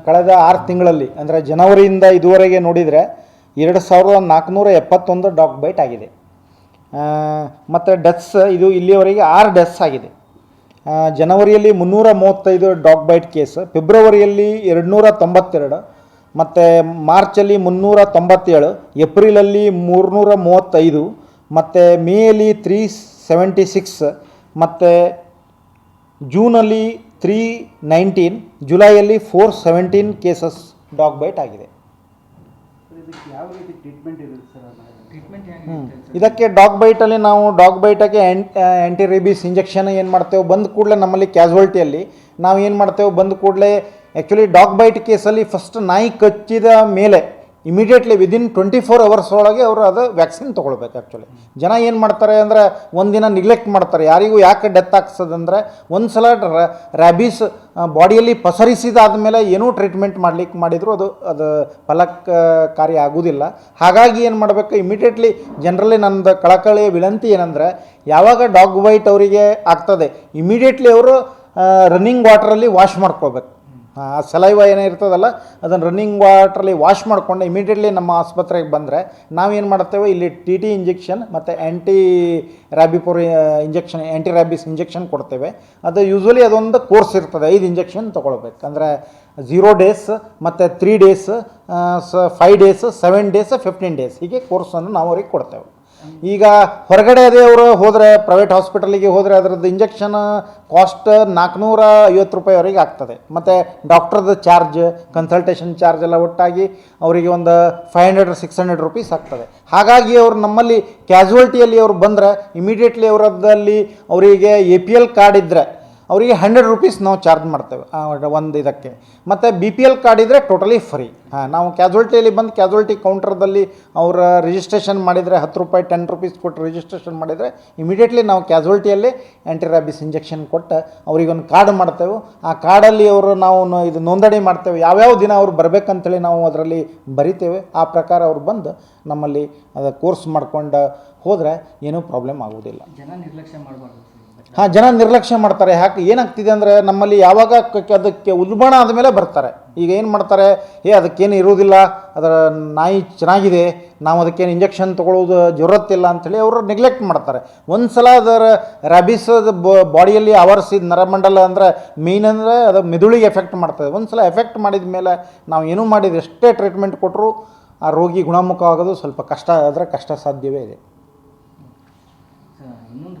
ಕಳೆದ 6 ತಿಂಗಳಲ್ಲಿ ಅಂದರೆ ಜನವರಿಯಿಂದ ಇದುವರೆಗೆ ನೋಡಿದರೆ 2471 ಡಾಗ್ ಬೈಟ್ ಆಗಿದೆ. ಮತ್ತು ಡೆತ್ಸ್ ಇದು ಇಲ್ಲಿಯವರೆಗೆ 6 ಡೆತ್ಸ್ ಆಗಿದೆ. ಜನವರಿಯಲ್ಲಿ 335 ಡಾಗ್ ಬೈಟ್ ಕೇಸ್, ಫೆಬ್ರವರಿಯಲ್ಲಿ 292, ಮತ್ತು ಮಾರ್ಚಲ್ಲಿ 397, ಏಪ್ರಿಲಲ್ಲಿ 335, ಮತ್ತು ಮೇಯಲ್ಲಿ 376, ಮತ್ತು ಜೂನಲ್ಲಿ 319, ಜುಲೈಯಲ್ಲಿ 417 ಕೇಸಸ್ ಡಾಗ್ ಬೈಟ್ ಆಗಿದೆ. ಯಾವ ರೀತಿ ಟ್ರೀಟ್ಮೆಂಟ್ ಇರುತ್ತೆ ಸರ್? ಇದಕ್ಕೆ ಡಾಗ್ ಬೈಟಲ್ಲಿ ನಾವು ಡಾಗ್ ಬೈಟಕ್ಕೆ ಆ್ಯಂಟಿ ರೇಬೀಸ್ ಇಂಜೆಕ್ಷನ್ ಏನು ಮಾಡ್ತೇವೆ, ಬಂದ ಕೂಡಲೇ ನಮ್ಮಲ್ಲಿ ಕ್ಯಾಸುವಲ್ಟಿಯಲ್ಲಿ ನಾವು ಏನು ಮಾಡ್ತೇವೆ, ಬಂದ ಕೂಡಲೇ ಆ್ಯಕ್ಚುಲಿ ಡಾಗ್ ಬೈಟ್ ಕೇಸಲ್ಲಿ ಫಸ್ಟ್ ನಾಯಿ ಕಚ್ಚಿದ ಮೇಲೆ ಇಮಿಡಿಯೇಟ್ಲಿ ವಿದಿನ್ 24 ಅವರ್ಸ್ ಒಳಗೆ ಅವರು ಅದು ವ್ಯಾಕ್ಸಿನ್ ತೊಗೊಳ್ಬೇಕು. ಆ್ಯಕ್ಚುಲಿ ಜನ ಏನು ಮಾಡ್ತಾರೆ ಅಂದರೆ ಒಂದಿನ ನಿಗ್ಲೆಕ್ಟ್ ಮಾಡ್ತಾರೆ. ಯಾರಿಗೂ ಯಾಕೆ ಡೆತ್ ಆಗ್ತದಂದರೆ ಒಂದು ಸಲ ರ್ಯಾಬೀಸ್ ಬಾಡಿಯಲ್ಲಿ ಪಸರಿಸಿದಾದ್ಮೇಲೆ ಏನೂ ಟ್ರೀಟ್ಮೆಂಟ್ ಮಾಡಿದರೂ ಅದು ಫಲಕಾರಿ ಆಗೋದಿಲ್ಲ. ಹಾಗಾಗಿ ಏನು ಮಾಡಬೇಕು, ಇಮಿಡಿಯೇಟ್ಲಿ ಜನರಲ್ಲಿ ನನ್ನದು ಕಳಕಳಿಯ ವಿನಂತಿ ಏನಂದರೆ, ಯಾವಾಗ ಡಾಗ್ ಬೈಟ್ ಅವರಿಗೆ ಆಗ್ತದೆ ಇಮಿಡಿಯೇಟ್ಲಿ ಅವರು ರನ್ನಿಂಗ್ ವಾಟ್ರಲ್ಲಿ ವಾಶ್ ಮಾಡ್ಕೊಳ್ಬೇಕು. ಸಲೈವ ಏನೇ ಇರ್ತದಲ್ಲ ಅದನ್ನು ರನ್ನಿಂಗ್ ವಾಟ್ರಲ್ಲಿ ವಾಶ್ ಮಾಡಿಕೊಂಡು ಇಮಿಡಿಯೇಟ್ಲಿ ನಮ್ಮ ಆಸ್ಪತ್ರೆಗೆ ಬಂದರೆ ನಾವೇನು ಮಾಡ್ತೇವೆ, ಇಲ್ಲಿ TT ಇಂಜೆಕ್ಷನ್ ಮತ್ತು ಆ್ಯಂಟಿ ರ್ಯಾಬಿಸ್ ಇಂಜೆಕ್ಷನ್ ಕೊಡ್ತೇವೆ. ಅದು ಯೂಶ್ವಲಿ ಅದೊಂದು ಕೋರ್ಸ್ ಇರ್ತದೆ, 5 ಇಂಜೆಕ್ಷನ್ ತೊಗೊಳ್ಬೇಕು. ಅಂದರೆ 0 ಡೇಸ್ ಮತ್ತು 3 ಡೇಸ್, 5 ಡೇಸ್, 7 ಡೇಸ್, 15 ಡೇಸ್ ಹೀಗೆ ಕೋರ್ಸನ್ನು ನಾವು ಅವ್ರಿಗೆ ಕೊಡ್ತೇವೆ. ಈಗ ಹೊರಗಡೆ ಅದೇ ಅವರು ಹೋದರೆ ಪ್ರೈವೇಟ್ ಹಾಸ್ಪಿಟಲಿಗೆ ಹೋದರೆ ಅದರದ್ದು ಇಂಜೆಕ್ಷನ್ ಕಾಸ್ಟ್ 450 ರೂಪಾಯಿವರೆಗೆ ಆಗ್ತದೆ. ಮತ್ತು ಡಾಕ್ಟ್ರದ್ದು ಚಾರ್ಜ್, ಕನ್ಸಲ್ಟೇಷನ್ ಚಾರ್ಜ್ ಎಲ್ಲ ಒಟ್ಟಾಗಿ ಅವರಿಗೆ ಒಂದು 500-600 ರೂಪೀಸ್ ಆಗ್ತದೆ. ಹಾಗಾಗಿ ಅವರು ನಮ್ಮಲ್ಲಿ ಕ್ಯಾಸುವಲ್ಟಿಯಲ್ಲಿ ಅವರು ಬಂದರೆ ಇಮಿಡಿಯೇಟ್ಲಿ ಅವರದ್ದಲ್ಲಿ ಅವರಿಗೆ APL ಕಾರ್ಡ್ ಇದ್ದರೆ ಅವರಿಗೆ 100 ರೂಪೀಸ್ ನಾವು ಚಾರ್ಜ್ ಮಾಡ್ತೇವೆ ಒಂದು ಇದಕ್ಕೆ. ಮತ್ತು BPL ಕಾರ್ಡ್ ಇದ್ದರೆ ಟೋಟಲಿ ಫ್ರೀ. ನಾವು ಕ್ಯಾಸುವಲ್ಟಿಯಲ್ಲಿ ಬಂದು ಕ್ಯಾಸುವಲ್ಟಿ ಕೌಂಟರ್ದಲ್ಲಿ ಅವರ ರಿಜಿಸ್ಟ್ರೇಷನ್ ಮಾಡಿದರೆ 10 ರೂಪಾಯಿ 10 ರೂಪೀಸ್ ಕೊಟ್ಟು ರಿಜಿಸ್ಟ್ರೇಷನ್ ಮಾಡಿದರೆ ಇಮಿಡಿಯೇಟ್ಲಿ ನಾವು ಕ್ಯಾಸುವಲ್ಟಿಯಲ್ಲಿ ಆ್ಯಂಟಿ ರ್ಯಾಬಿಸ್ ಇಂಜೆಕ್ಷನ್ ಕೊಟ್ಟು ಅವರಿಗೊಂದು ಕಾರ್ಡ್ ಮಾಡ್ತೇವೆ. ಆ ಕಾರ್ಡಲ್ಲಿ ಅವರು ನಾವು ಇದು ನೋಂದಣಿ ಮಾಡ್ತೇವೆ, ಯಾವ್ಯಾವ ದಿನ ಅವ್ರು ಬರಬೇಕಂತೇಳಿ ನಾವು ಅದರಲ್ಲಿ ಬರಿತೇವೆ. ಆ ಪ್ರಕಾರ ಅವ್ರು ಬಂದು ನಮ್ಮಲ್ಲಿ ಅದು ಕೋರ್ಸ್ ಮಾಡ್ಕೊಂಡು ಹೋದರೆ ಏನೂ ಪ್ರಾಬ್ಲಮ್ ಆಗೋದಿಲ್ಲ. ಜನ ನಿರ್ಲಕ್ಷ್ಯ ಮಾಡಬಾರ್ದು. ಜನ ನಿರ್ಲಕ್ಷ್ಯ ಮಾಡ್ತಾರೆ. ಏನಾಗ್ತಿದೆ ಅಂದರೆ ನಮ್ಮಲ್ಲಿ ಯಾವಾಗ ಅದಕ್ಕೆ ಉಲ್ಬಣ ಆದಮೇಲೆ ಬರ್ತಾರೆ. ಈಗ ಏನು ಮಾಡ್ತಾರೆ, ಅದಕ್ಕೇನು ಇರೋದಿಲ್ಲ, ಅದರ ನಾಯಿ ಚೆನ್ನಾಗಿದೆ, ನಾವು ಅದಕ್ಕೇನು ಇಂಜೆಕ್ಷನ್ ತೊಗೊಳ್ಳೋದು ಜರೂರತ್ತಿಲ್ಲ ಅಂಥೇಳಿ ಅವರು ನೆಗ್ಲೆಕ್ಟ್ ಮಾಡ್ತಾರೆ. ಒಂದು ಸಲ ಅದರ ರ್ಯಾಬಿಸ್ ಬಾಡಿಯಲ್ಲಿ ಆವರಿಸಿದ ನರಮಂಡಲ ಅಂದರೆ ಮೇಯ್ನ್ ಅಂದರೆ ಅದು ಮೆದುಳಿಗೆ ಎಫೆಕ್ಟ್ ಮಾಡ್ತದೆ. ಒಂದು ಸಲ ಎಫೆಕ್ಟ್ ಮಾಡಿದ ಮೇಲೆ ನಾವು ಏನೂ ಮಾಡಿದ ಎಷ್ಟೇ ಟ್ರೀಟ್ಮೆಂಟ್ ಕೊಟ್ಟರು ಆ ರೋಗಿ ಗುಣಮುಖ ಆಗೋದು ಸ್ವಲ್ಪ ಕಷ್ಟ, ಆದರೆ ಕಷ್ಟ ಸಾಧ್ಯವೇ ಇದೆ. ಇನ್ನೊಂದು